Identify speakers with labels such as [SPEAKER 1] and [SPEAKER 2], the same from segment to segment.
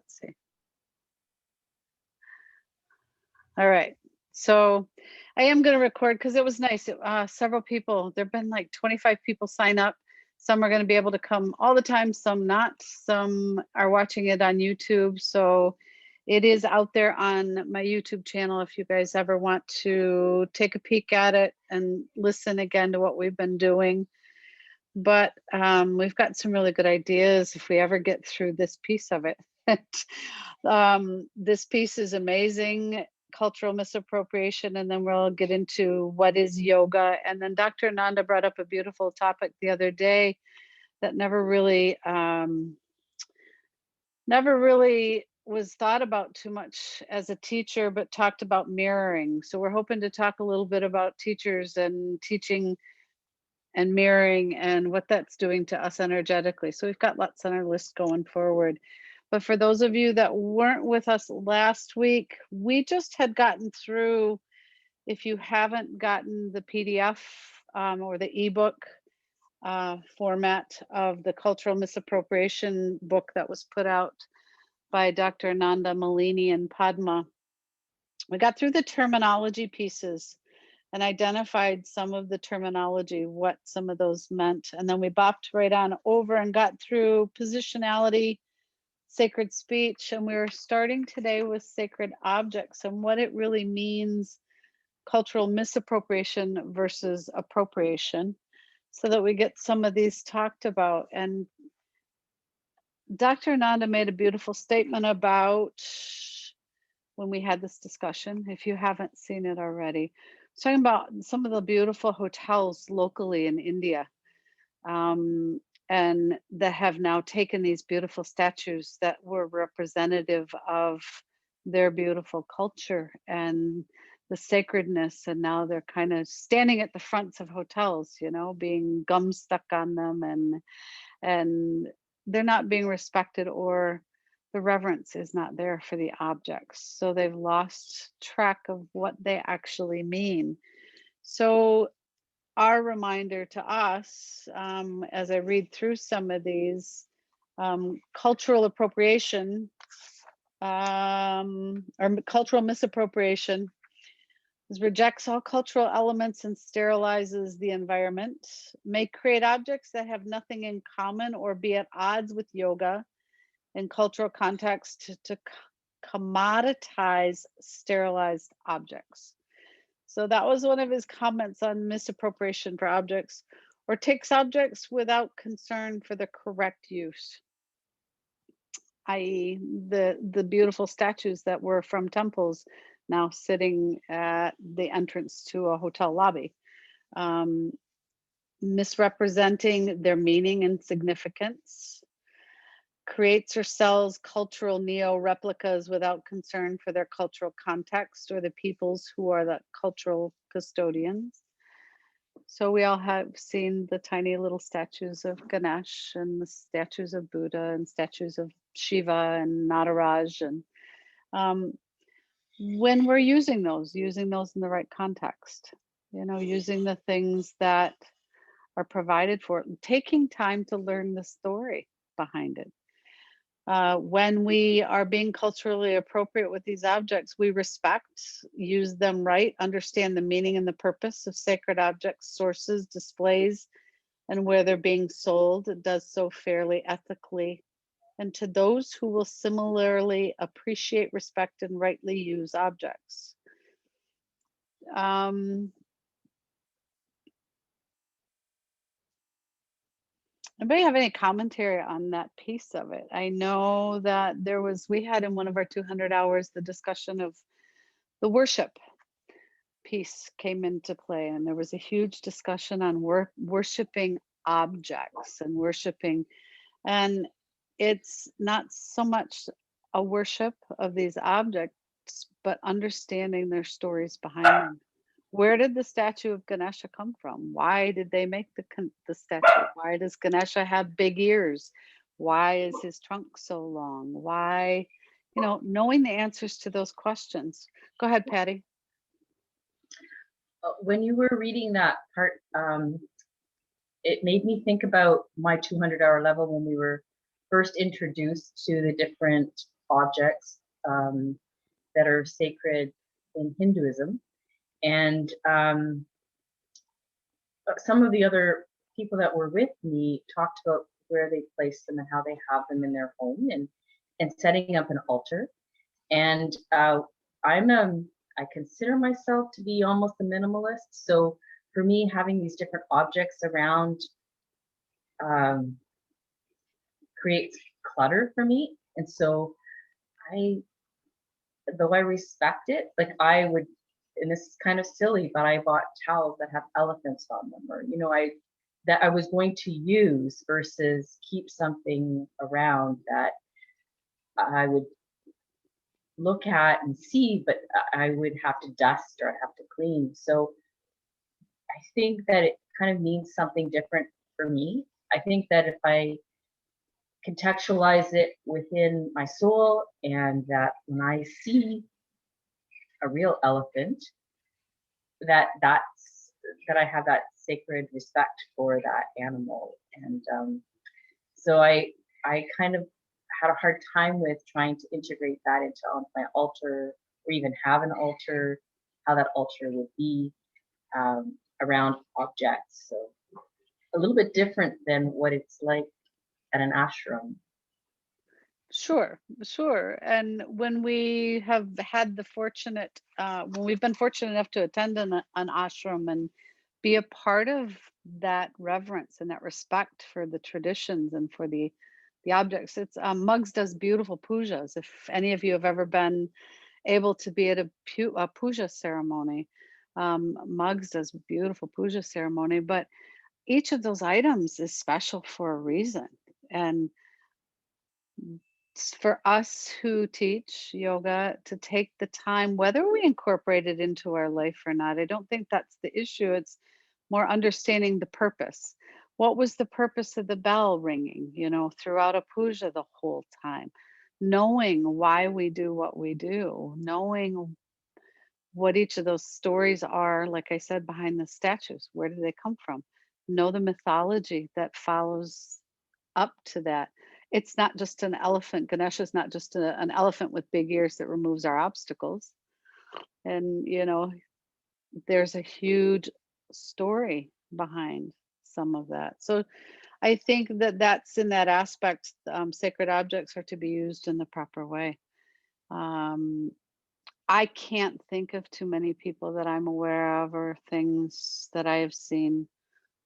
[SPEAKER 1] let's see. All right. So I am going to record because it was nice. Several people, there've been like 25 people sign up. Some are going to be able to come all the time, some not. Some are watching it on YouTube. So it is out there on my YouTube channel if you guys ever want to take a peek at it and listen again to what we've been doing. But we've got some really good ideas if we ever get through this piece of it. This piece is amazing, cultural misappropriation, and then we'll get into what is yoga. And then Dr. Ananda brought up a beautiful topic the other day that never really was thought about too much as a teacher, but talked about mirroring. So we're hoping to talk a little bit about teachers and teaching and mirroring and what that's doing to us energetically. So we've got lots on our list going forward. But for those of you that weren't with us last week, we just had gotten through, if you haven't gotten the PDF or the ebook format of the Cultural Misappropriation book that was put out by Dr. Ananda Balayogi and Padma, we got through the terminology pieces and identified some of the terminology, what some of those meant. And then we bopped right on over and got through positionality, sacred speech, and we were starting today with sacred objects and what it really means, cultural misappropriation versus appropriation, so that we get some of these talked about. And Dr. Ananda made a beautiful statement about when we had this discussion, if you haven't seen it already. Talking about some of the beautiful hotels locally in India, and that have now taken these beautiful statues that were representative of their beautiful culture and the sacredness, and now they're kind of standing at the fronts of hotels, you know, being gum stuck on them, and they're not being respected, or the reverence is not there for the objects. So they've lost track of what they actually mean. So our reminder to us, as I read through some of these, cultural appropriation or cultural misappropriation rejects all cultural elements and sterilizes the environment, may create objects that have nothing in common or be at odds with yoga in cultural context to commoditize sterilized objects. So that was one of his comments on misappropriation for objects, or takes objects without concern for the correct use, i.e. the beautiful statues that were from temples now sitting at the entrance to a hotel lobby, misrepresenting their meaning and significance, creates or sells cultural neo-replicas without concern for their cultural context or the peoples who are the cultural custodians. So we all have seen the tiny little statues of Ganesh and the statues of Buddha and statues of Shiva and Nataraj. And when we're using those in the right context, you know, using the things that are provided for it, and taking time to learn the story behind it. When we are being culturally appropriate with these objects, we respect, use them right, understand the meaning and the purpose of sacred objects, sources, displays, and where they're being sold. It does so fairly, ethically. And to those who will similarly appreciate, respect, and rightly use objects. Anybody have any commentary on that piece of it? I know that we had in one of our 200 hours, the discussion of the worship piece came into play, and there was a huge discussion on worshiping objects and worshiping, and it's not so much a worship of these objects, but understanding their stories behind them. Where did the statue of Ganesha come from? Why did they make the statue? Why does Ganesha have big ears? Why is his trunk so long? Why, you know, knowing the answers to those questions. Go ahead, Patty.
[SPEAKER 2] When you were reading that part, it made me think about my 200-hour level when we were first introduced to the different objects that are sacred in Hinduism. And some of the other people that were with me talked about where they place them and how they have them in their home, and setting up an altar. And I consider myself to be almost a minimalist. So for me, having these different objects around creates clutter for me. And so though I respect it, like I would, and this is kind of silly, but I bought towels that have elephants on them, or, that I was going to use versus keep something around that I would look at and see, but I would have to dust or I have to clean. So I think that it kind of means something different for me. I think that if I contextualize it within my soul, and that when I see a real elephant, that I have that sacred respect for that animal. And so I kind of had a hard time with trying to integrate that into my altar, or even have an altar, how that altar would be around objects. So a little bit different than what it's like at an ashram.
[SPEAKER 1] Sure, sure. And when we have had the fortunate, when we've been fortunate enough to attend an ashram and be a part of that reverence and that respect for the traditions and for the objects, it's Muggs does beautiful pujas. If any of you have ever been able to be at a puja ceremony, Muggs does beautiful puja ceremony. But each of those items is special for a reason, and for us who teach yoga to take the time, whether we incorporate it into our life or not. I don't think that's the issue. It's more understanding the purpose. What was the purpose of the bell ringing, throughout a puja the whole time? Knowing why we do what we do, knowing what each of those stories are, like I said, behind the statues. Where do they come from? Know the mythology that follows up to that. It's not just an elephant. Ganesha is not just an elephant with big ears that removes our obstacles. And, there's a huge story behind some of that. So I think that that's in that aspect. Sacred objects are to be used in the proper way. Um, I can't think of too many people that I'm aware of or things that I have seen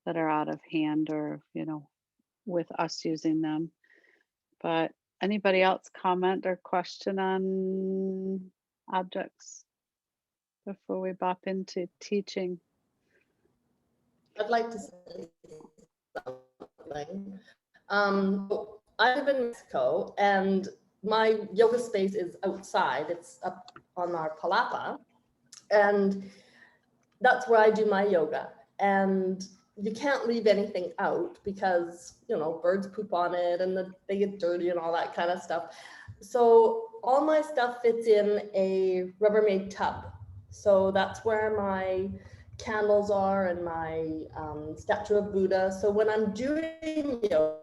[SPEAKER 1] that are out of hand, or, with us using them. But anybody else comment or question on objects before we bop into teaching?
[SPEAKER 3] I'd like to say something. I live in Mexico, and my yoga space is outside. It's up on our palapa, and that's where I do my yoga. And you can't leave anything out because, birds poop on it and they get dirty and all that kind of stuff. So all my stuff fits in a Rubbermaid tub. So that's where my candles are and my statue of Buddha. So when I'm doing yoga,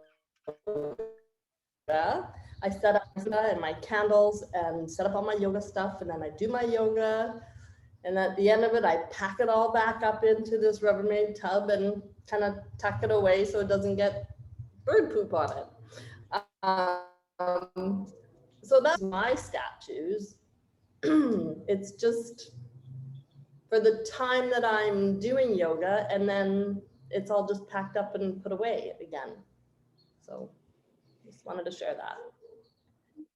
[SPEAKER 3] I set up and my candles and set up all my yoga stuff, and then I do my yoga. And at the end of it, I pack it all back up into this Rubbermaid tub and kind of tuck it away so it doesn't get bird poop on it. So that's my statues. It's just for the time that I'm doing yoga, and then it's all just packed up and put away again. So just wanted to share that.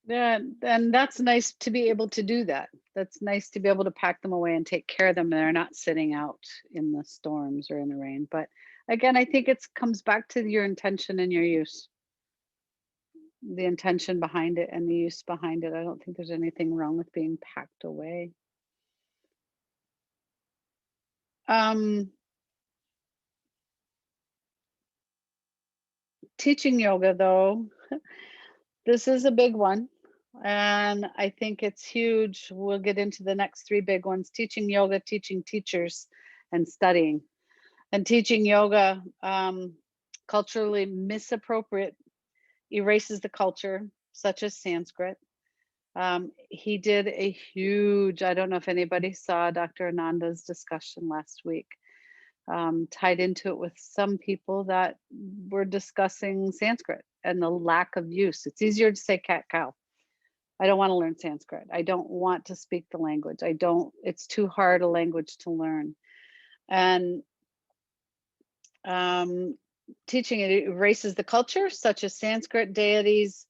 [SPEAKER 1] Yeah, and that's nice to be able to do that. That's nice to be able to pack them away and take care of them. They're not sitting out in the storms or in the rain. But again, I think it comes back to your intention and your use. The intention behind it and the use behind it. I don't think there's anything wrong with being packed away. Teaching yoga, though, this is a big one. And I think it's huge. We'll get into the next three big ones: teaching yoga, teaching teachers, and studying. And teaching yoga, culturally misappropriate, erases the culture, such as Sanskrit. He did a huge, I don't know if anybody saw Dr. Ananda's discussion last week, tied into it with some people that were discussing Sanskrit and the lack of use. It's easier to say cat cow. I don't want to learn Sanskrit. I don't want to speak the language. It's too hard a language to learn. And teaching it erases the culture, such as Sanskrit deities,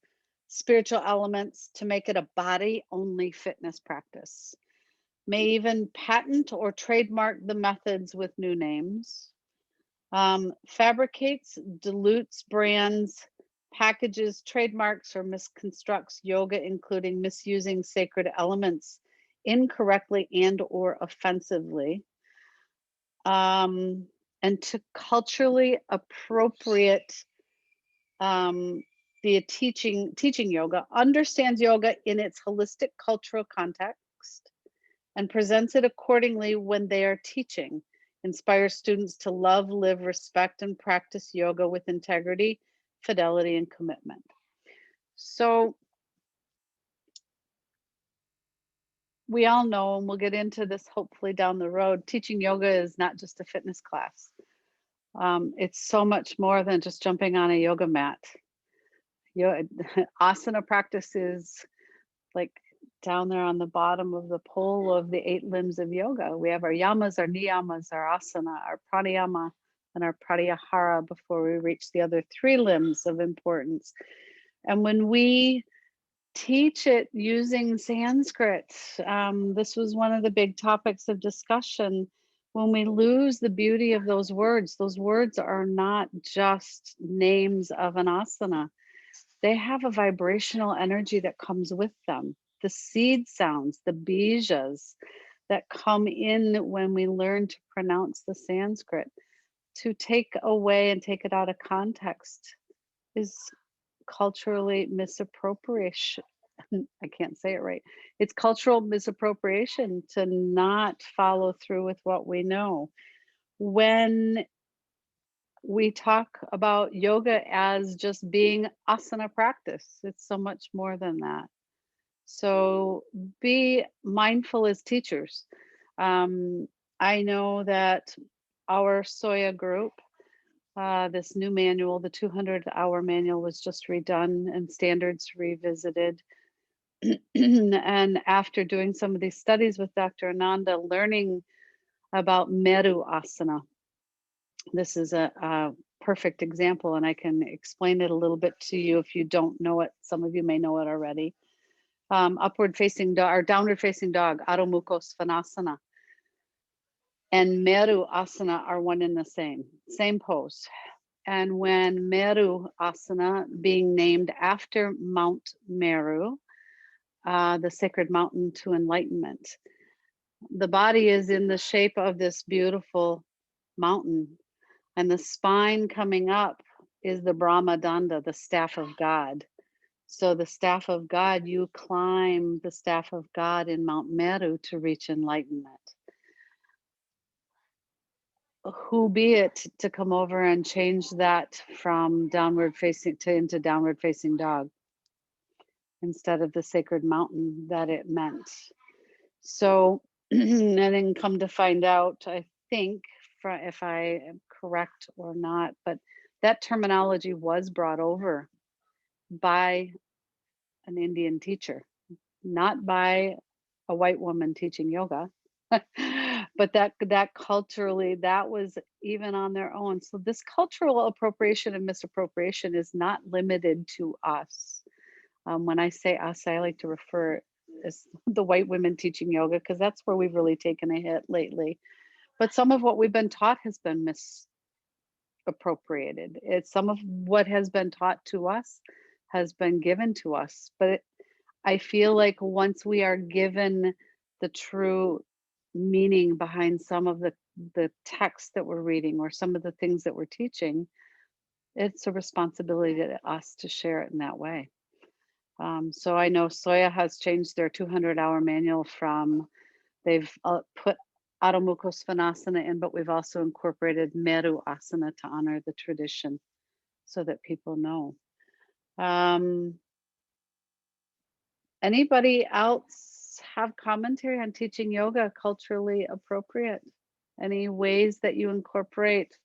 [SPEAKER 1] spiritual elements, to make it a body-only fitness practice. May even patent or trademark the methods with new names. Fabricates, dilutes, brands, packages, trademarks, or misconstructs yoga, including misusing sacred elements incorrectly and or offensively. And to culturally appropriate the teaching yoga, understands yoga in its holistic cultural context and presents it accordingly when they are teaching, inspires students to love, live, respect, and practice yoga with integrity, fidelity, and commitment. So we all know, and we'll get into this hopefully down the road, teaching yoga is not just a fitness class. It's so much more than just jumping on a yoga mat. Asana practice is like down there on the bottom of the pole of the 8 limbs of yoga. We have our yamas, our niyamas, our asana, our pranayama, and our pratyahara before we reach the other 3 limbs of importance. And when we teach it using Sanskrit, this was one of the big topics of discussion. When we lose the beauty of those words are not just names of an asana. They have a vibrational energy that comes with them. The seed sounds, the bijas that come in when we learn to pronounce the Sanskrit. To take away and take it out of context is culturally misappropriation. I can't say it right. It's cultural misappropriation to not follow through with what we know. When we talk about yoga as just being asana practice, it's so much more than that. So be mindful as teachers. I know that our Soya group, this new manual, the 200-hour manual, was just redone and standards revisited. And after doing some of these studies with Dr. Ananda, learning about Meru Asana, this is a perfect example, and I can explain it a little bit to you if you don't know it. Some of you may know it already. Upward facing dog or downward facing dog, Adho Mukha Svanasana, and Meru Asana are one and the same pose. And when Meru Asana, being named after Mount Meru, the sacred mountain to enlightenment, the body is in the shape of this beautiful mountain, and the spine coming up is the Brahma Danda, the staff of God. So the staff of God, you climb the staff of God in Mount Meru to reach enlightenment. Who be it to come over and change that from downward facing into downward facing dog instead of the sacred mountain that it meant. So, and then come to find out, I think, if I am correct or not, but that terminology was brought over by an Indian teacher, not by a white woman teaching yoga, but that culturally, that was even on their own. So this cultural appropriation and misappropriation is not limited to us. When I say us, I like to refer as the white women teaching yoga, because that's where we've really taken a hit lately. But some of what we've been taught has been misappropriated. It's some of what has been taught to us has been given to us. But I feel like once we are given the true meaning behind some of the text that we're reading or some of the things that we're teaching, it's a responsibility to us to share it in that way. So I know Soya has changed their 200-hour manual from, they've put Adho Mukha Svanasana in, but we've also incorporated Meru Asana to honor the tradition so that people know. Anybody else have commentary on teaching yoga culturally appropriate? Any ways that you incorporate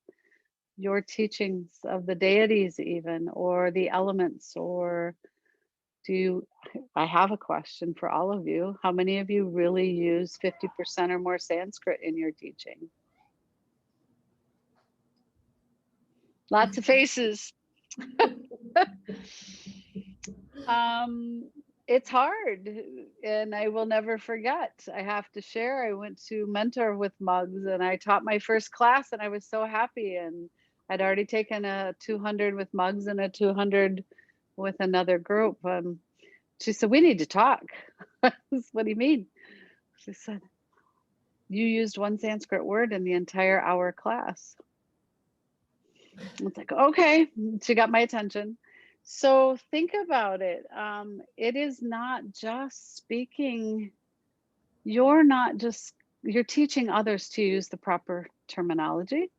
[SPEAKER 1] your teachings of the deities even, or the elements, or do you, I have a question for all of you. How many of you really use 50% or more Sanskrit in your teaching? Lots of faces. It's hard, and I will never forget. I have to share. I went to mentor with mugs, and I taught my first class, and I was so happy. And I'd already taken a 200 with mugs and a 200 with another group. She said, "We need to talk." I said, "What do you mean?" She said, "You used one Sanskrit word in the entire hour class." It's like, okay, she got my attention. So think about it. It is not just speaking. You're not just, you're teaching others to use the proper terminology.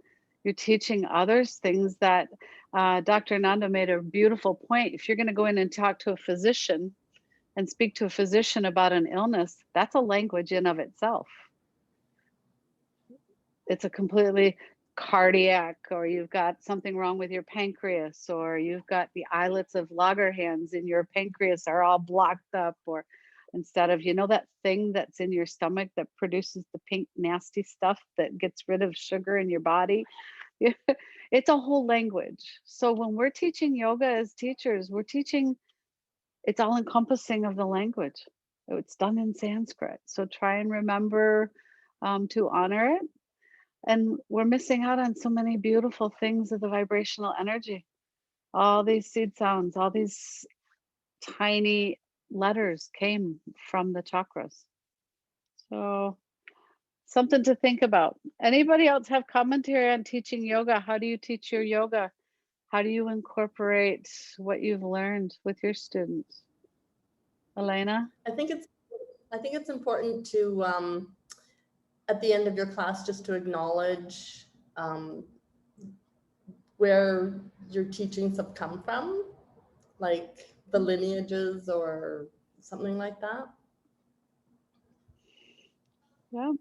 [SPEAKER 1] You're teaching others things that Dr. Ananda made a beautiful point. If you're going to go in and talk to a physician and speak to a physician about an illness, that's a language in of itself. It's a completely cardiac, or you've got something wrong with your pancreas, or you've got the islets of Langerhans in your pancreas are all blocked up, or instead of, you know, that thing that's in your stomach that produces the pink nasty stuff that gets rid of sugar in your body. It's a whole language. So when we're teaching yoga as teachers, we're teaching, it's all encompassing of the language. It's done in Sanskrit. So try and remember to honor it. And we're missing out on so many beautiful things of the vibrational energy. All these seed sounds, all these tiny letters came from the chakras. So something to think about. Anybody else have commentary on teaching yoga? How do you teach your yoga? How do you incorporate what you've learned with your students? Elena?
[SPEAKER 3] I think it's important to at the end of your class just to acknowledge where your teachings have come from, like the lineages or something like that.
[SPEAKER 1] Yeah,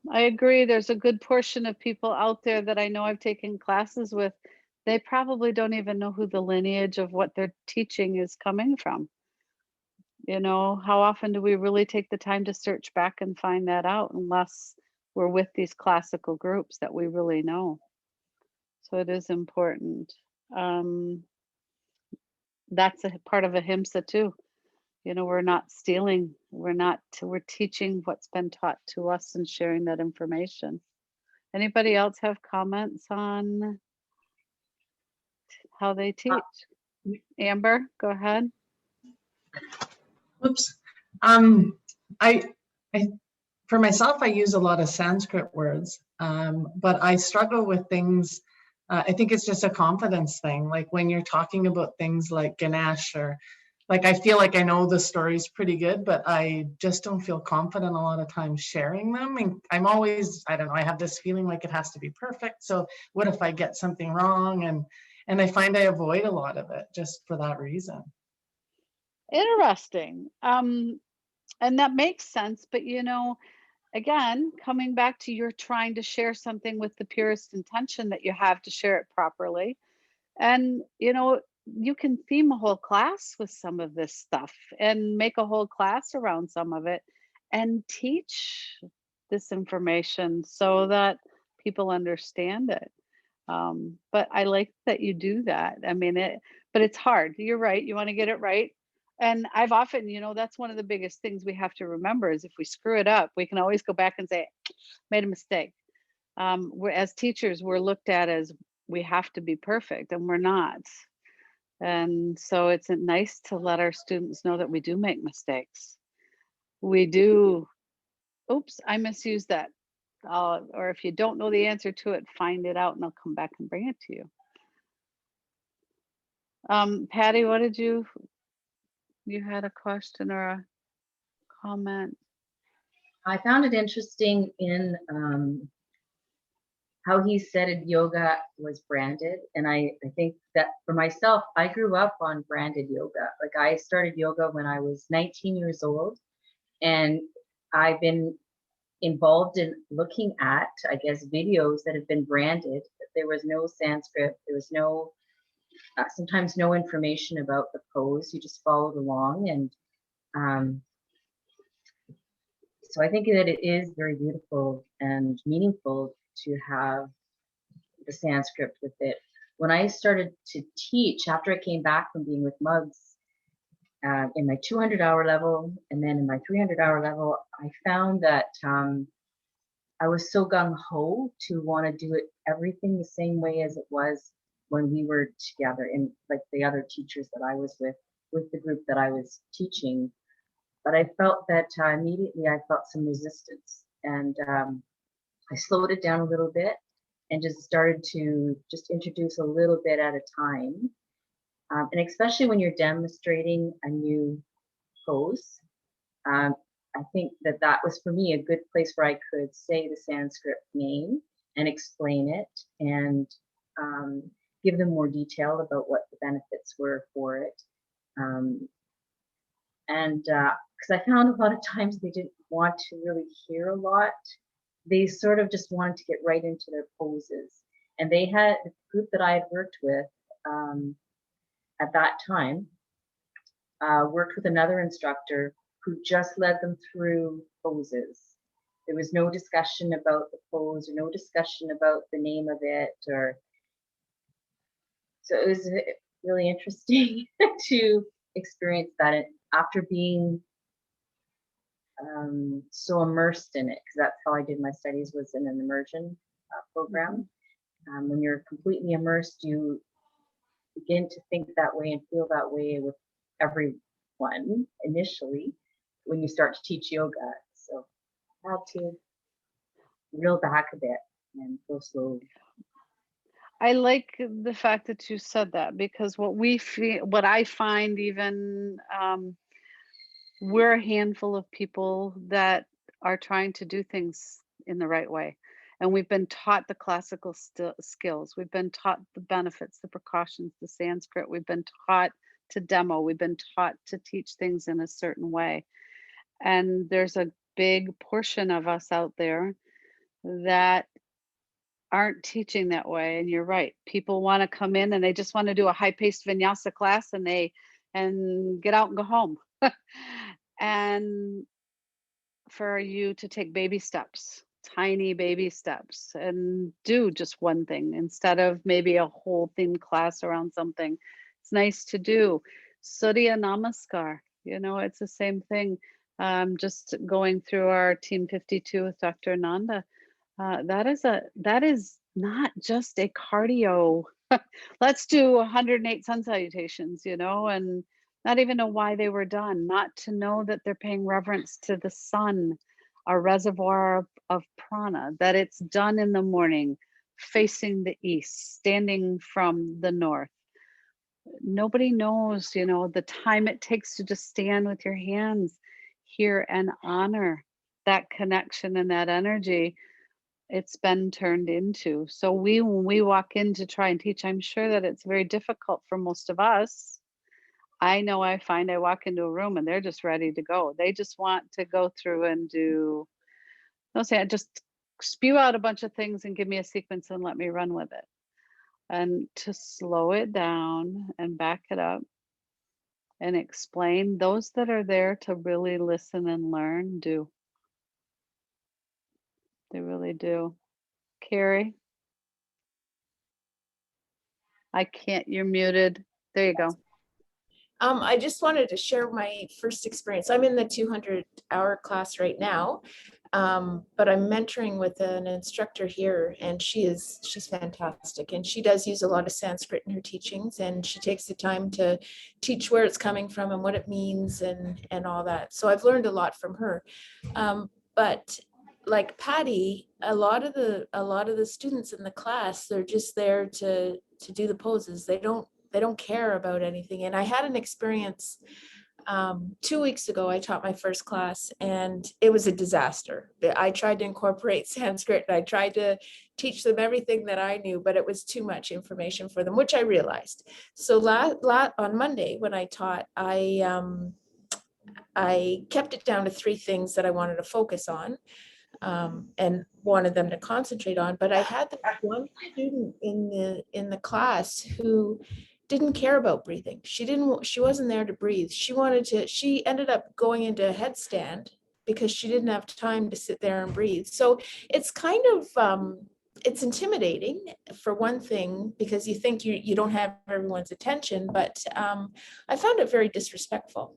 [SPEAKER 1] I agree. There's a good portion of people out there that I know I've taken classes with. They probably don't even know who the lineage of what they're teaching is coming from. You know, how often do we really take the time to search back and find that out unless we're with these classical groups that we really know? So it is important. That's a part of ahimsa too. You know, we're not stealing, we're teaching what's been taught to us and sharing that information. Anybody else have comments on how they teach? Amber, go ahead.
[SPEAKER 4] Oops. I, for myself, I use a lot of Sanskrit words, but I struggle with things. I think it's just a confidence thing. Like when you're talking about things like Ganesh, or like I feel like I know the stories pretty good, but I just don't feel confident a lot of times sharing them. And I'm always, I don't know, I have this feeling like it has to be perfect. So what if I get something wrong? And I find I avoid a lot of it just for that reason.
[SPEAKER 1] Interesting. And that makes sense, but you know, again, coming back to you're trying to share something with the purest intention that you have to share it properly. And you know, you can theme a whole class with some of this stuff and make a whole class around some of it and teach this information so that people understand it. But I like that you do that. I mean, but it's hard. You're right. You want to get it right. And I've often, you know, that's one of the biggest things we have to remember is if we screw it up, we can always go back and say, made a mistake. We're, as teachers, we're looked at as we have to be perfect, and we're not. And so it's nice to let our students know that we do make mistakes. We do. Oops, I misused that. Or if you don't know the answer to it, find it out and I'll come back and bring it to you. Patty, what did you had a question or a comment?
[SPEAKER 2] I found it interesting in how he said yoga was branded. And I think that for myself, I grew up on branded yoga. Like I started yoga when I was 19 years old, and I've been involved in looking at, I guess, videos that have been branded. There was no Sanskrit, there was no, sometimes no information about the pose. You just followed along. And so I think that it is very beautiful and meaningful to have the Sanskrit with it. When I started to teach, after I came back from being with Mugs, in my 200-hour level and then in my 300-hour level, I found that I was so gung-ho to want to do it everything the same way as it was when we were together, in like the other teachers that I was with the group that I was teaching. But I felt that immediately I felt some resistance, and I slowed it down a little bit and just started to just introduce a little bit at a time. And especially when you're demonstrating a new pose, I think that that was for me a good place where I could say the Sanskrit name and explain it, and give them more detail about what the benefits were for it. And because I found a lot of times they didn't want to really hear a lot. They sort of just wanted to get right into their poses. And they had the group that I had worked with at that time, worked with another instructor who just led them through poses. There was no discussion about the pose, or no discussion about the name of it, or so it was really interesting to experience that after being so immersed in it, because that's how I did my studies, was in an immersion program. When you're completely immersed, you begin to think that way and feel that way with everyone initially when you start to teach yoga. So I had to reel back a bit and go slowly.
[SPEAKER 1] I like the fact that you said that, because what I find, even we're a handful of people that are trying to do things in the right way. And we've been taught the classical skills. We've been taught the benefits, the precautions, the Sanskrit. We've been taught to demo. We've been taught to teach things in a certain way. And there's a big portion of us out there that aren't teaching that way. And you're right. People want to come in and they just want to do a high-paced vinyasa class, and get out and go home. And for you to take baby steps, tiny baby steps, and do just one thing instead of maybe a whole themed class around something. It's nice to do Surya Namaskar. It's the same thing. Just going through our Team 52 with Dr. Ananda. That is not just a cardio. Let's do 108 sun salutations, and not even know why they were done. Not to know that they're paying reverence to the sun, a reservoir of prana, that it's done in the morning, facing the east, standing from the north. Nobody knows, the time it takes to just stand with your hands here and honor that connection and that energy it's been turned into. So when we walk in to try and teach, I'm sure that it's very difficult for most of us. I know I find I walk into a room and they're just ready to go. They just want to go through and do, don't say, just spew out a bunch of things and give me a sequence and let me run with it. And to slow it down and back it up and explain, those that are there to really listen and learn do. They really do. Carrie? I can't, you're muted. There you go.
[SPEAKER 5] I just wanted to share my first experience. I'm in the 200-hour class right now, but I'm mentoring with an instructor here, and she's fantastic. And she does use a lot of Sanskrit in her teachings, and she takes the time to teach where it's coming from and what it means and all that. So I've learned a lot from her. But like Patty, a lot of the students in the class, they're just there to do the poses. They don't care about anything. And I had an experience 2 weeks ago, I taught my first class and it was a disaster. I tried to incorporate Sanskrit and I tried to teach them everything that I knew, but it was too much information for them, which I realized. So on Monday when I taught, I kept it down to 3 things that I wanted to focus on and wanted them to concentrate on. But I had one student in the class who didn't care about breathing. She wasn't there to breathe. She ended up going into a headstand because she didn't have time to sit there and breathe. So it's kind of, it's intimidating for one thing, because you think you don't have everyone's attention, but I found it very disrespectful.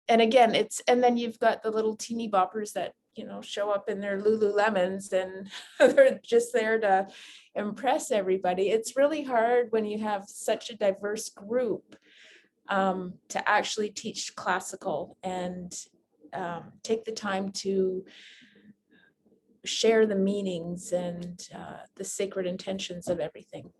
[SPEAKER 5] And again, and then you've got the little teeny boppers that, show up in their Lululemons and they're just there to impress everybody. It's really hard when you have such a diverse group to actually teach classical and take the time to share the meanings and the sacred intentions of everything.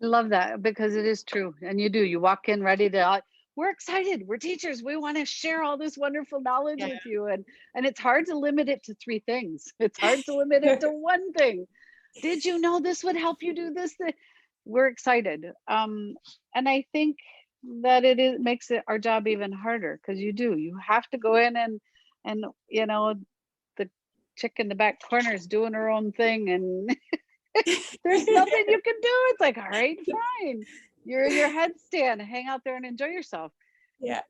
[SPEAKER 1] I love that, because it is true. And you walk in ready to, we're excited, we're teachers, we want to share all this wonderful knowledge with you. And it's hard to limit it to 3 things. It's hard to limit it to one thing. Did you know this would help you do this? We're excited. And I think that it makes our job even harder, because you have to go in and the chick in the back corner is doing her own thing and there's nothing you can do. It's like, all right, fine. You're in your headstand, hang out there and enjoy yourself.
[SPEAKER 5] Yeah.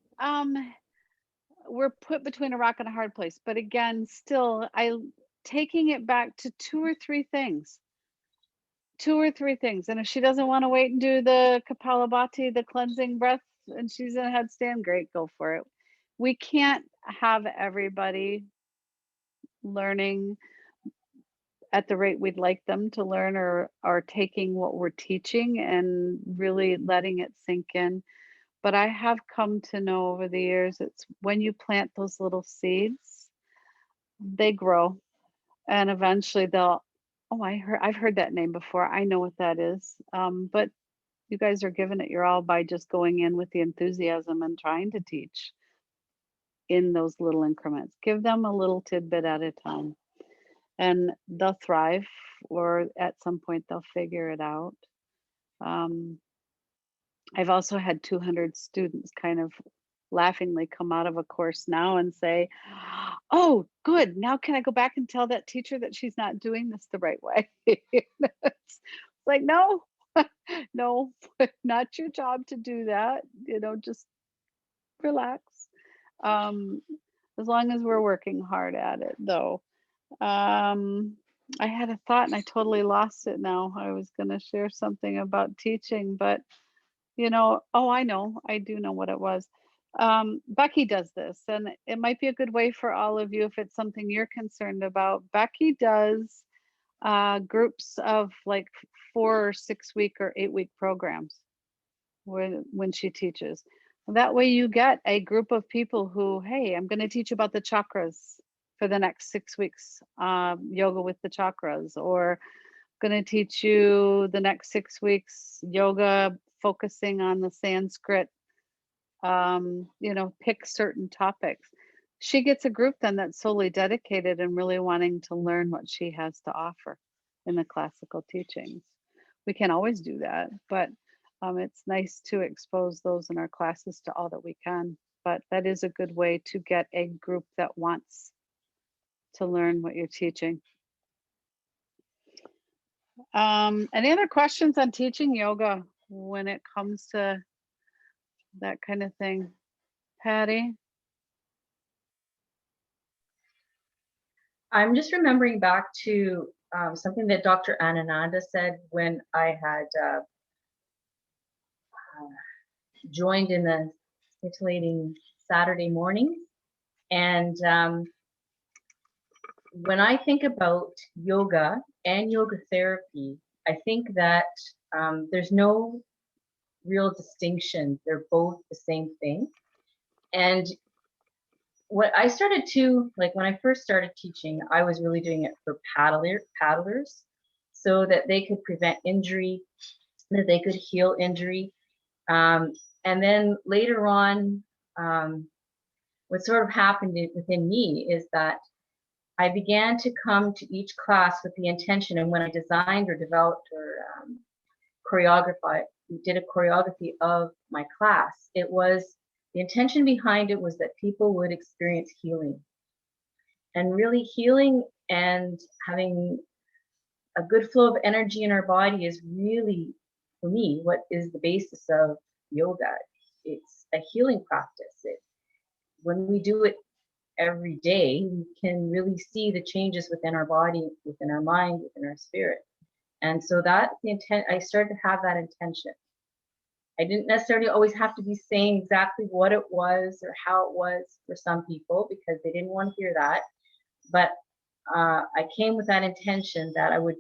[SPEAKER 1] We're put between a rock and a hard place. But again, still, taking it back to 2 or 3 things. 2 or 3 things. And if she doesn't want to wait and do the Kapalabhati, the cleansing breath, and she's in a headstand, great, go for it. We can't have everybody learning at the rate we'd like them to learn, or taking what we're teaching and really letting it sink in. But I have come to know over the years, it's when you plant those little seeds, they grow, and eventually I've heard that name before. I know what that is. But you guys are giving it your all by just going in with the enthusiasm and trying to teach in those little increments. Give them a little tidbit at a time. And they'll thrive, or at some point they'll figure it out. I've also had 200 students kind of laughingly come out of a course now and say, oh, good, now can I go back and tell that teacher that she's not doing this the right way? It's like, no, no, not your job to do that. Just relax. As long as we're working hard at it, though. I had a thought and I totally lost it now. I was going to share something about teaching, but I know, I do know what it was. Becky does this, and it might be a good way for all of you if it's something you're concerned about. Becky does groups of like 4 or 6 week or 8 week programs when she teaches. That way you get a group of people who, hey, I'm going to teach about the chakras for the next 6 weeks, yoga with the chakras, or going to teach you the next 6 weeks yoga focusing on the Sanskrit, pick certain topics. She gets a group then that's solely dedicated and really wanting to learn what she has to offer in the classical teachings. We can't always do that, but it's nice to expose those in our classes to all that we can. But that is a good way to get a group that wants to learn what you're teaching. Any other questions on teaching yoga when it comes to that kind of thing? Patty?
[SPEAKER 2] I'm just remembering back to something that Dr. Ananda said when I had joined in the scintillating Saturday mornings. And when I think about yoga and yoga therapy, I think that there's no real distinction. They're both the same thing. And what I started to, like when I first started teaching, I was really doing it for paddlers so that they could prevent injury, that they could heal injury. And then later on, what sort of happened within me is that I began to come to each class with the intention, and when I designed or developed or did a choreography of my class, it was, the intention behind it was that people would experience healing. And really healing and having a good flow of energy in our body is really, for me, what is the basis of yoga. It's a healing practice. When we do it every day, we can really see the changes within our body, within our mind, within our spirit. And so that's the intent. I started to have that intention. I didn't necessarily always have to be saying exactly what it was or how it was for some people, because they didn't want to hear that. But I came with that intention that I would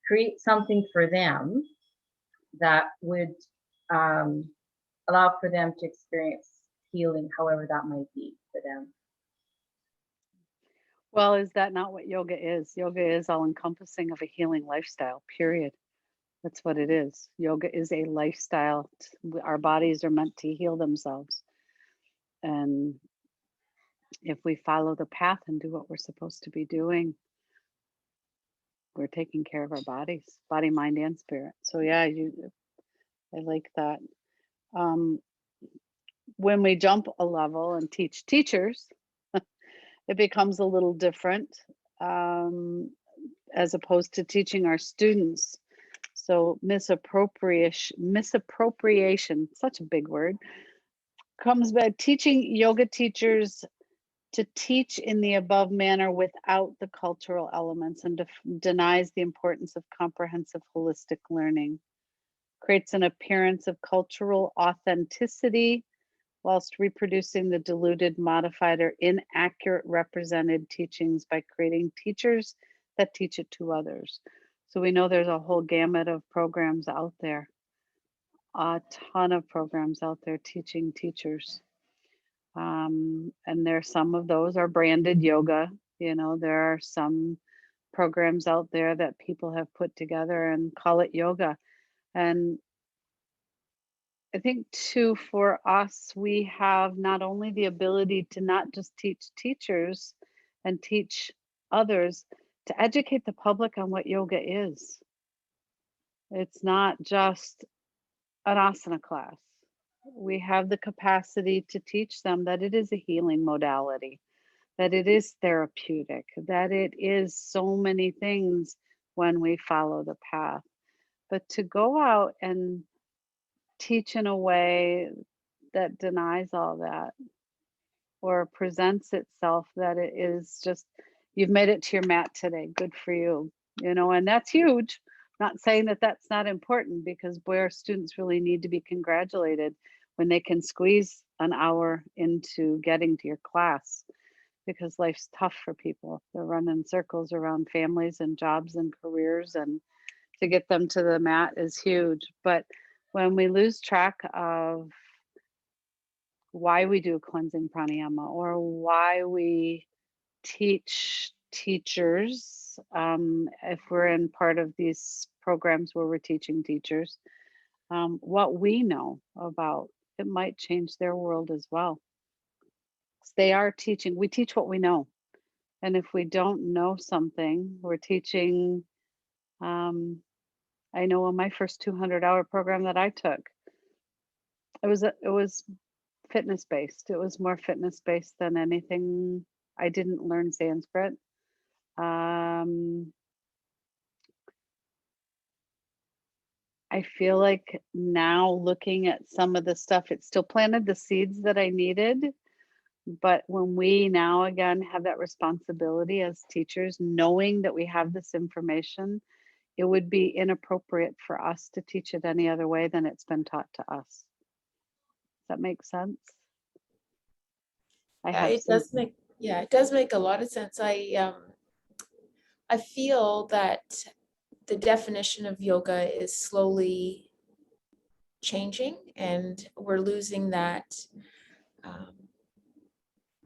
[SPEAKER 2] create something for them that would allow for them to experience healing, however that might be for them.
[SPEAKER 1] Well, is that not what yoga is? Yoga is all encompassing of a healing lifestyle, period. That's what it is. Yoga is a lifestyle. Our bodies are meant to heal themselves. And if we follow the path and do what we're supposed to be doing, we're taking care of our bodies, body, mind, and spirit. So yeah, I like that. When we jump a level and teach teachers, it becomes a little different, as opposed to teaching our students. So misappropriation, such a big word, comes by teaching yoga teachers to teach in the above manner without the cultural elements, and denies the importance of comprehensive holistic learning, creates an appearance of cultural authenticity whilst reproducing the diluted, modified, or inaccurate represented teachings by creating teachers that teach it to others. So we know there's a whole gamut of programs out there, a ton of programs out there teaching teachers. And some of those are branded yoga. There are some programs out there that people have put together and call it yoga. And I think too, for us, we have not only the ability to not just teach teachers and teach others, to educate the public on what yoga is. It's not just an asana class. We have the capacity to teach them that it is a healing modality, that it is therapeutic, that it is so many things when we follow the path. But to go out and teach in a way that denies all that, or presents itself that it is just, you've made it to your mat today, good for you, and that's huge. Not saying that that's not important, because boy, our students really need to be congratulated when they can squeeze an hour into getting to your class, because life's tough for people. They're running circles around families and jobs and careers, and to get them to the mat is huge. But when we lose track of why we do cleansing pranayama, or why we teach teachers, if we're in part of these programs where we're teaching teachers, what we know about, it might change their world as well. They are teaching, we teach what we know. And if we don't know something, we're teaching. I know on my first 200-hour program that I took, it was fitness based. It was more fitness based than anything. I didn't learn Sanskrit. I feel like now, looking at some of the stuff, it still planted the seeds that I needed. But when we now again have that responsibility as teachers, knowing that we have this information, it would be inappropriate for us to teach it any other way than it's been taught to us. Does that make sense?
[SPEAKER 5] It does make a lot of sense. I feel that the definition of yoga is slowly changing, and we're losing that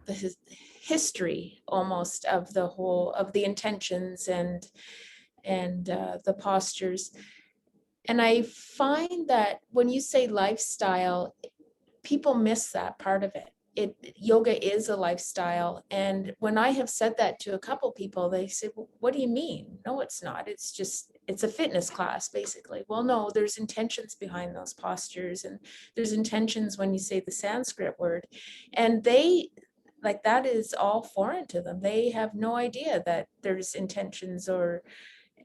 [SPEAKER 5] the history almost of the whole, of the intentions and the postures. And I find that when you say lifestyle, people miss that part of it. Yoga is a lifestyle. And when I have said that to a couple people, they say, well, what do you mean? No, it's not. It's a fitness class, basically. Well, no, there's intentions behind those postures, and there's intentions when you say the Sanskrit word. And that is all foreign to them. They have no idea that there's intentions or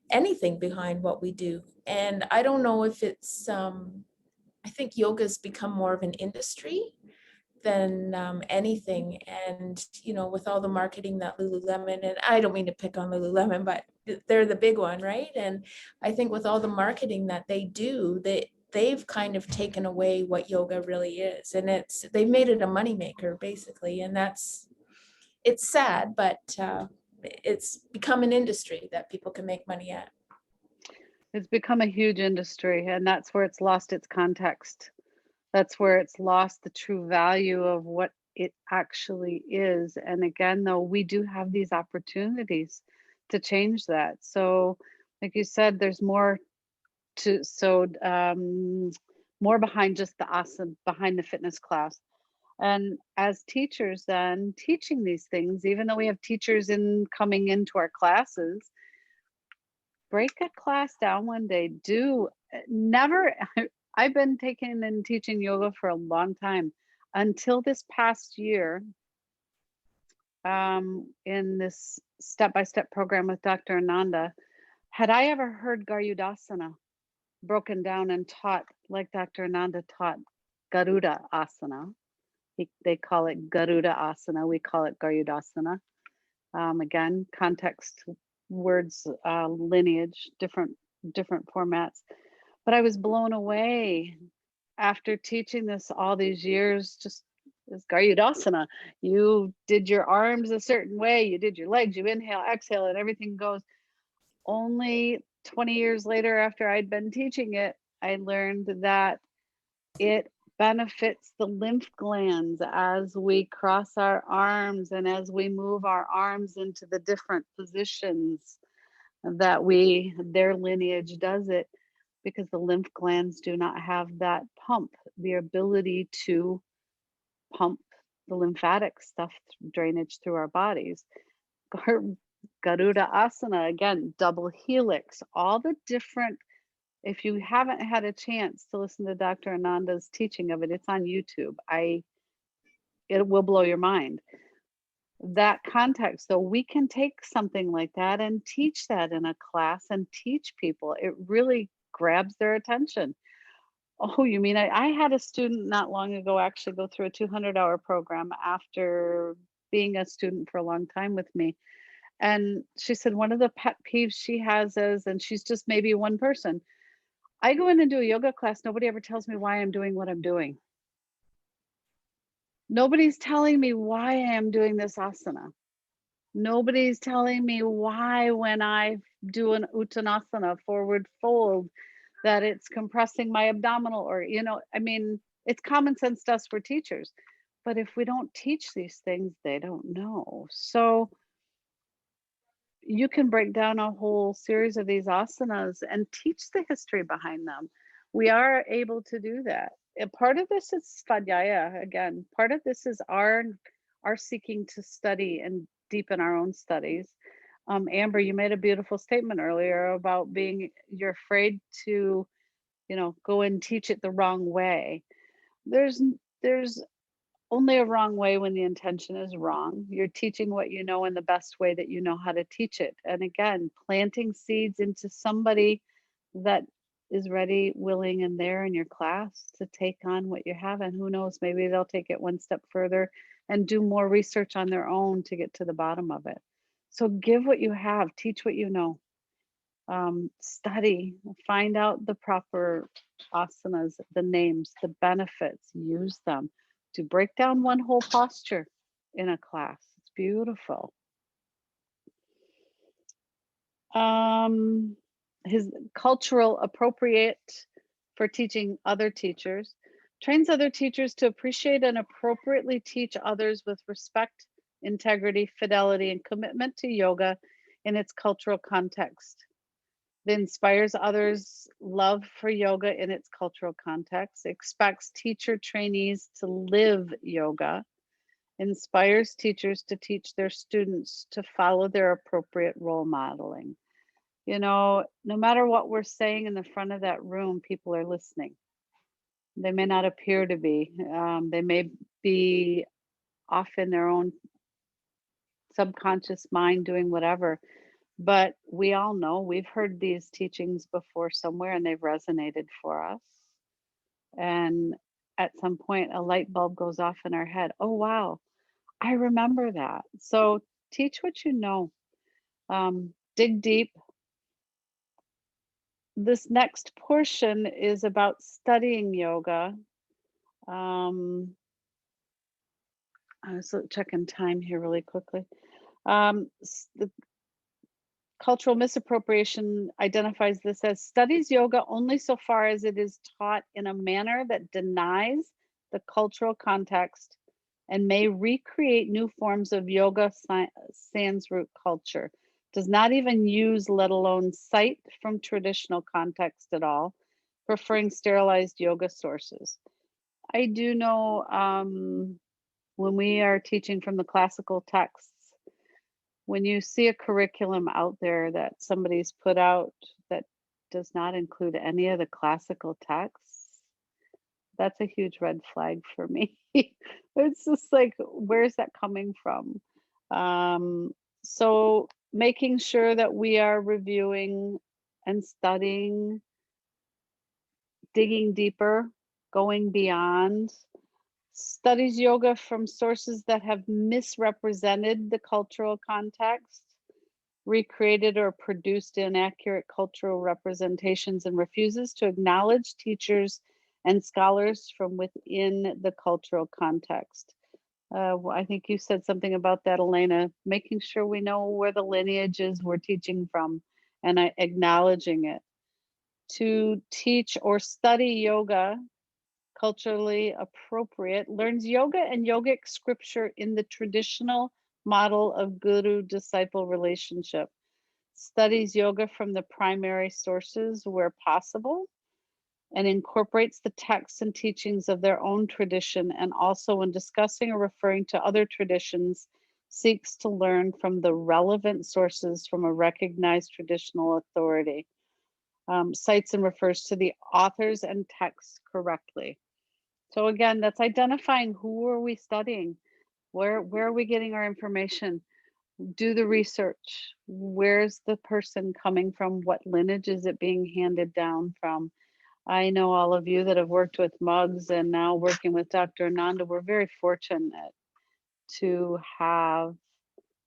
[SPEAKER 5] anything behind what we do. And I don't know if it's, I think yoga's become more of an industry than anything. And, with all the marketing that Lululemon, and I don't mean to pick on Lululemon, but they're the big one, right? And I think with all the marketing that they do, they've kind of taken away what yoga really is. And they've made it a moneymaker, basically. And it's sad, but it's become an industry that people can make money at.
[SPEAKER 1] It's become a huge industry, and that's where it's lost its context. That's where it's lost the true value of what it actually is. And again, though, we do have these opportunities to change that. So, like you said, there's more more behind just the asana, behind the fitness class. And as teachers, then teaching these things, even though we have teachers coming into our classes, break a class down one day. Never. I've been taking and teaching yoga for a long time. Until this past year, in this step-by-step program with Dr. Ananda, had I ever heard Garudasana broken down and taught like Dr. Ananda taught Garuda Asana? They call it Garuda Asana. We call it Garudasana. Again, context, words, lineage, different formats. But I was blown away after teaching this all these years. Just this Garudasana, you did your arms a certain way, you did your legs, you inhale, exhale, and everything goes. Only 20 years later, after I'd been teaching it, I learned that it benefits the lymph glands as we cross our arms and as we move our arms into the different positions that their lineage does it, because the lymph glands do not have that pump, the ability to pump the lymphatic stuff, drainage through our bodies. Garuda Asana, again, double helix, all the different. If you haven't had a chance to listen to Dr. Ananda's teaching of it, it's on YouTube. It will blow your mind. That context, though, we can take something like that and teach that in a class and teach people. It really grabs their attention. Oh, you mean I had a student not long ago actually go through a 200-hour program after being a student for a long time with me. And she said one of the pet peeves she has is, and she's just maybe one person, I go in and do a yoga class, nobody ever tells me why I'm doing what I'm doing. Nobody's telling me why I am doing this asana. Nobody's telling me why when I do an uttanasana, forward fold, that it's compressing my abdominal, or, it's common sense to us for teachers. But if we don't teach these things, they don't know. So you can break down a whole series of these asanas and teach the history behind them. We are able to do that. And part of this is svadhyaya. Again, part of this is our seeking to study and deepen our own studies. Amber, you made a beautiful statement earlier about you're afraid to, go and teach it the wrong way. There's only a wrong way when the intention is wrong. You're teaching what you know in the best way that you know how to teach it. And again, planting seeds into somebody that is ready, willing, and there in your class to take on what you have. And who knows, maybe they'll take it one step further and do more research on their own to get to the bottom of it. So give what you have, teach what you know. Study, find out the proper asanas, the names, the benefits, use them to break down one whole posture in a class. It's beautiful. His cultural appropriate for teaching other teachers, trains other teachers to appreciate and appropriately teach others with respect, integrity, fidelity, and commitment to yoga in its cultural context. That inspires others' love for yoga in its cultural context, expects teacher trainees to live yoga, inspires teachers to teach their students to follow their appropriate role modeling. You know, no matter what we're saying in the front of that room, people are listening. They may not appear to be. They may be off in their own subconscious mind doing whatever. But we all know we've heard these teachings before somewhere and they've resonated for us. And at some point, a light bulb goes off in our head. Oh, wow, I remember that. So teach what you know, dig deep. This next portion is about studying yoga. I was checking time here really quickly. The Cultural Misappropriation identifies this as studies yoga only so far as it is taught in a manner that denies the cultural context and may recreate new forms of yoga sans root culture. Does not even use, let alone cite from traditional context at all, preferring sterilized yoga sources. I do know when we are teaching from the classical texts, when you see a curriculum out there that somebody's put out that does not include any of the classical texts, that's a huge red flag for me. It's just like, where's that coming from? So making sure that we are reviewing and studying, digging deeper, going beyond, studies yoga from sources that have misrepresented the cultural context, recreated or produced inaccurate cultural representations, and refuses to acknowledge teachers and scholars from within the cultural context. I think you said something about that, Elena, making sure we know where the lineage is we're teaching from and acknowledging it. To teach or study yoga culturally appropriate, learns yoga and yogic scripture in the traditional model of guru-disciple relationship, studies yoga from the primary sources where possible, and incorporates the texts and teachings of their own tradition, and also when discussing or referring to other traditions, seeks to learn from the relevant sources from a recognized traditional authority, cites and refers to the authors and texts correctly. So again, that's identifying who are we studying, where are we getting our information, do the research, where's the person coming from, what lineage is it being handed down from. I know all of you that have worked with mugs and now working with Dr. Ananda, we're very fortunate to have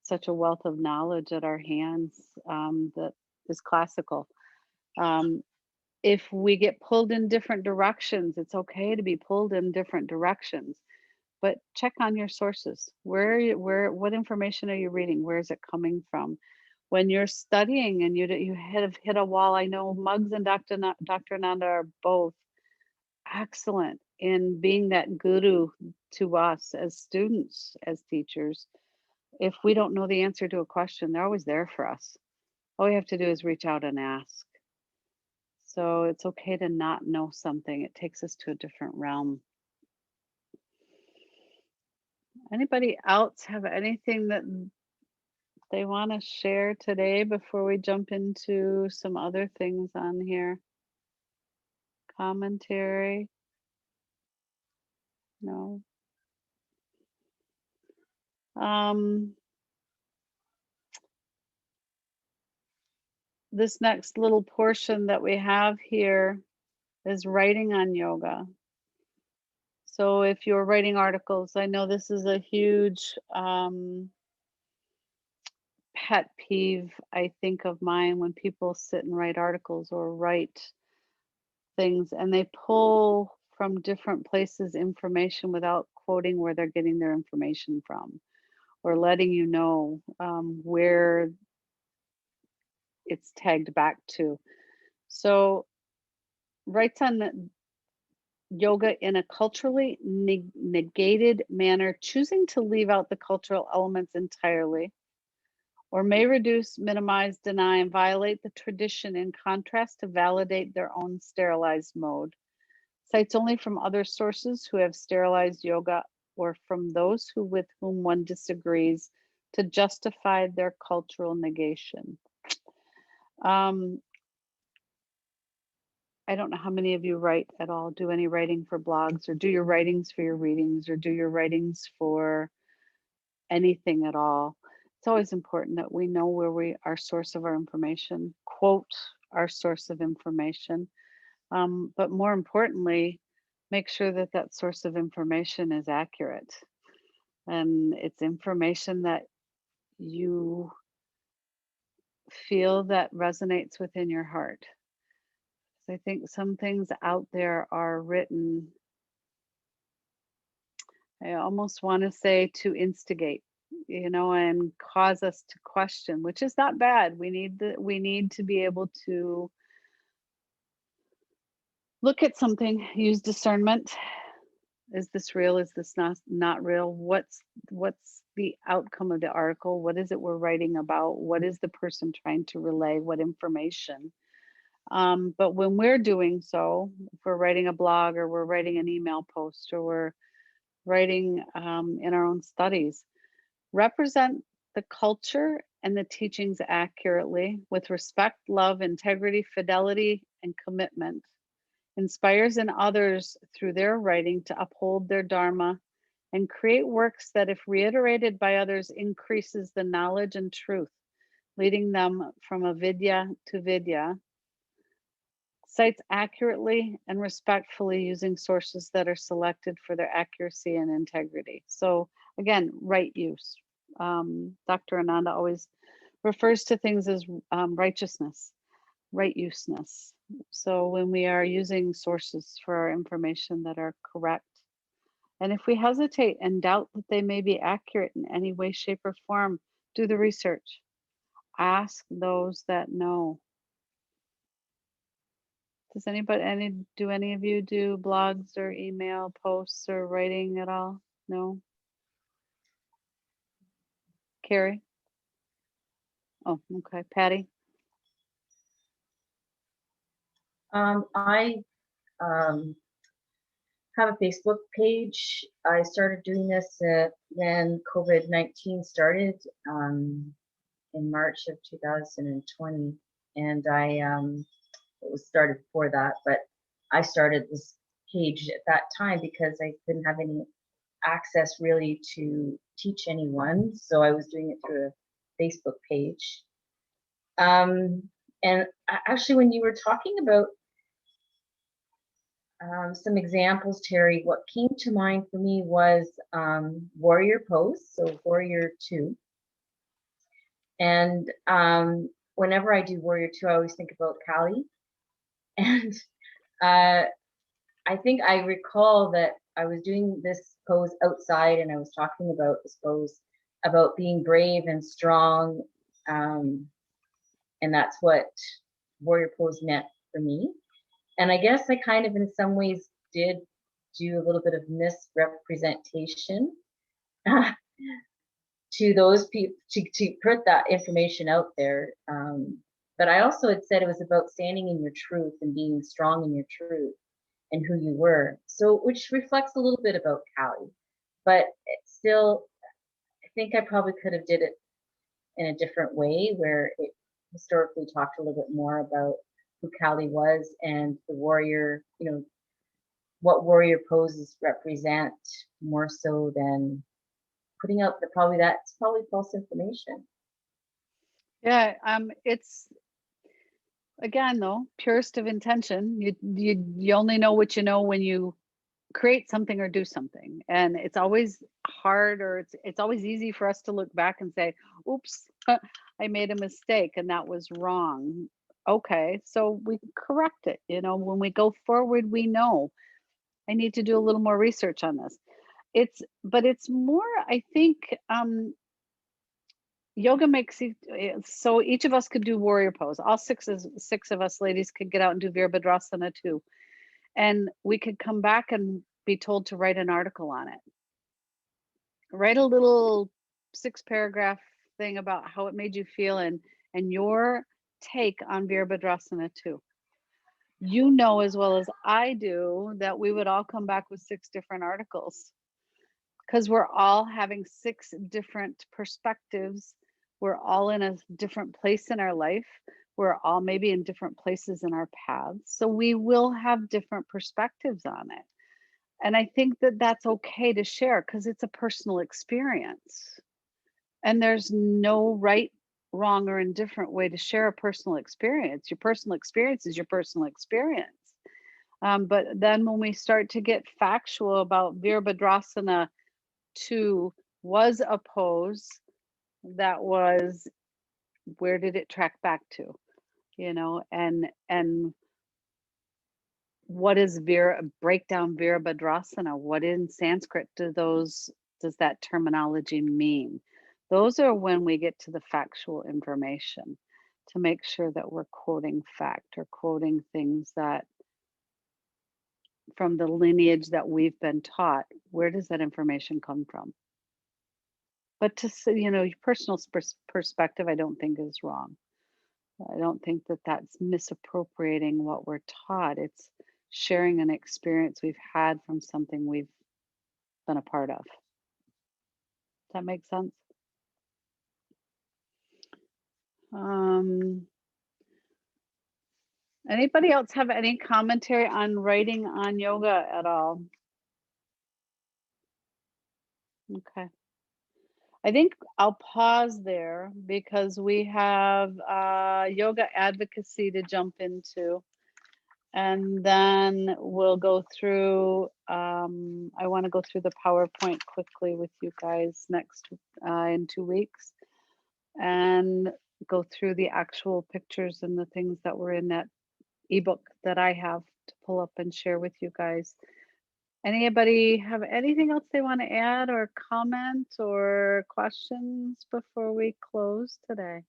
[SPEAKER 1] such a wealth of knowledge at our hands that is classical. If we get pulled in different directions, it's okay to be pulled in different directions, but check on your sources. What information are you reading? Where is it coming from? When you're studying and you have hit a wall, I know Muggs and Dr. Ananda are both excellent in being that guru to us as students, as teachers. If we don't know the answer to a question, they're always there for us. All we have to do is reach out and ask. So it's okay to not know something. It takes us to a different realm. Anybody else have anything that they want to share today before we jump into some other things on here? Commentary? No. This next little portion that we have here is writing on yoga. So if you're writing articles, I know this is a huge pet peeve, I think, of mine, when people sit and write articles or write things and they pull from different places information without quoting where they're getting their information from or letting you know where it's tagged back to. So writes on yoga in a culturally negated manner, choosing to leave out the cultural elements entirely, or may reduce, minimize, deny, and violate the tradition in contrast to validate their own sterilized mode. Cites only from other sources who have sterilized yoga or from those with whom one disagrees to justify their cultural negation. I don't know how many of you write at all, do any writing for blogs, or do your writings for your readings, or do your writings for anything at all. It's always important that we know where our source of our information, quote our source of information. But more importantly, make sure that that source of information is accurate. And it's information that you feel that resonates within your heart. So I think some things out there are written, I almost want to say to instigate, and cause us to question, which is not bad. We need to be able to look at something, use discernment. Is this real? Is this not real? What's the outcome of the article? What is it we're writing about? What is the person trying to relay? What information? But when we're doing so, if we're writing a blog or we're writing an email post or we're writing in our own studies, represent the culture and the teachings accurately with respect, love, integrity, fidelity, and commitment. Inspires in others through their writing to uphold their dharma and create works that, if reiterated by others, increases the knowledge and truth, leading them from avidya to vidya. Cites accurately and respectfully using sources that are selected for their accuracy and integrity. So again, right use. Dr. Ananda always refers to things as righteousness, right useness. So when we are using sources for our information that are correct, and if we hesitate and doubt that they may be accurate in any way, shape, or form, do the research. Ask those that know. Does do any of you do blogs or email posts or writing at all? No? Carrie? Oh, okay. Patty?
[SPEAKER 2] I have a Facebook page. I started doing this when COVID-19 started in March of 2020, and it was started before that, but I started this page at that time because I didn't have any access really to teach anyone, so I was doing it through a Facebook page. And actually, when you were talking about some examples, Terry, what came to mind for me was warrior pose, so warrior 2. And whenever I do warrior 2, I always think about Kali. And I think I recall that I was doing this pose outside, and I was talking about this pose, about being brave and strong. And that's what warrior pose meant for me. And I guess I kind of, in some ways, did do a little bit of misrepresentation to those people, to put that information out there. But I also had said it was about standing in your truth and being strong in your truth and who you were. So, which reflects a little bit about Kali, but it's still, I think I probably could have did it in a different way, where it historically talked a little bit more about who Kali was and the warrior, what warrior poses represent, more so than putting out that's probably false information.
[SPEAKER 1] Yeah, it's, again, though, purest of intention. You only know what you know when you create something or do something, and it's always hard, or it's always easy for us to look back and say, oops, I made a mistake and that was wrong. Okay, so we correct it. When we go forward, we know I need to do a little more research on this. But it's more, I think, yoga makes it so each of us could do warrior pose. All six of us ladies could get out and do Virabhadrasana too. And we could come back and be told to write an article on it. Write a little 6-paragraph thing about how it made you feel and your take on Virabhadrasana too. You know as well as I do that we would all come back with 6 different articles because we're all having 6 different perspectives. We're all in a different place in our life. We're all maybe in different places in our paths. So we will have different perspectives on it. And I think that that's okay to share because it's a personal experience. And there's no right, wrong, or indifferent way to share a personal experience. Your personal experience is your personal experience. But then when we start to get factual about Virabhadrasana 2 was a pose that was, where did it track back to? You know, and what is break down Virabhadrasana? What in Sanskrit does that terminology mean? Those are when we get to the factual information to make sure that we're quoting fact or quoting things that from the lineage that we've been taught. Where does that information come from? But to say, you know, your personal perspective, I don't think is wrong. I don't think that that's misappropriating what we're taught. It's sharing an experience we've had from something we've been a part of. Does that make sense? Anybody else have any commentary on writing on yoga at all? Okay. I think I'll pause there because we have yoga advocacy to jump into. And then we'll go through, I want to go through the PowerPoint quickly with you guys next in 2 weeks and go through the actual pictures and the things that were in that ebook that I have to pull up and share with you guys. Anybody have anything else they want to add or comment or questions before we close today?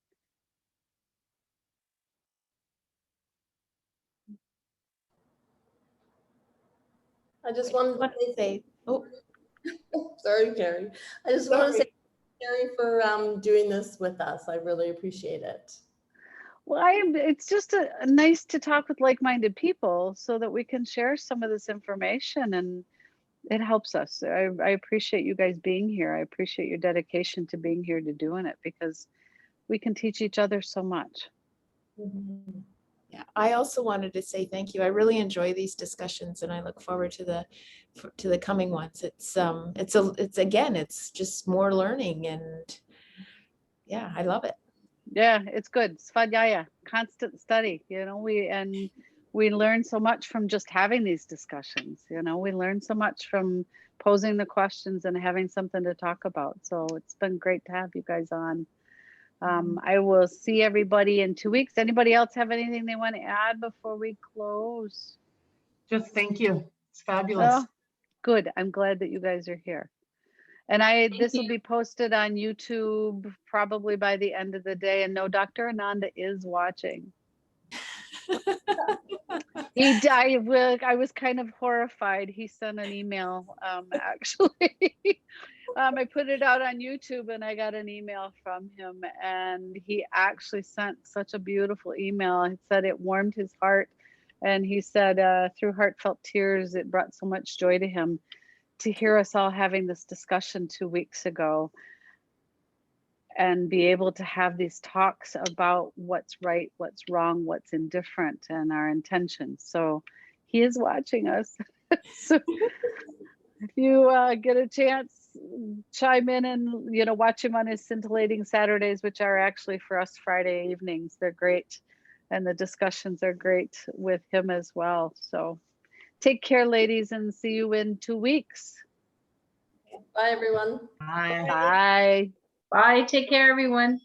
[SPEAKER 3] I just wanted
[SPEAKER 5] What
[SPEAKER 3] to
[SPEAKER 5] to say? Oh,
[SPEAKER 3] sorry, Carrie. I just want to
[SPEAKER 5] sorry.
[SPEAKER 3] say Carrie for doing this with us. I really appreciate it.
[SPEAKER 1] Well, it's just nice to talk with like-minded people so that we can share some of this information, and it helps us. I appreciate you guys being here. I appreciate your dedication to being here to doing it because we can teach each other so much.
[SPEAKER 3] Mm-hmm.
[SPEAKER 5] Yeah, I also wanted to say thank you. I really enjoy these discussions, and I look forward to the coming ones. It's again, it's just more learning, and yeah, I love it.
[SPEAKER 1] Yeah, it's good. Svadhyaya, constant study. You know, we learn so much from just having these discussions. You know, we learn so much from posing the questions and having something to talk about. So it's been great to have you guys on. I will see everybody in 2 weeks. Anybody else have anything they want to add before we close?
[SPEAKER 4] Just thank you. It's fabulous.
[SPEAKER 1] Oh, good. I'm glad that you guys are here. And this will be posted on YouTube probably by the end of the day. And no, Dr. Ananda is watching. I was kind of horrified. He sent an email, actually. I put it out on YouTube and I got an email from him, and he actually sent such a beautiful email. He said it warmed his heart. And he said through heartfelt tears, it brought so much joy to him to hear us all having this discussion 2 weeks ago and be able to have these talks about what's right, what's wrong, what's indifferent, and our intentions. So he is watching us. So if you get a chance, chime in and, you know, watch him on his scintillating Saturdays, which are actually for us Friday evenings. They're great. And the discussions are great with him as well. So take care, ladies, and see you in 2 weeks.
[SPEAKER 3] Bye, everyone.
[SPEAKER 4] Bye.
[SPEAKER 1] Bye.
[SPEAKER 2] Bye. Take care, everyone.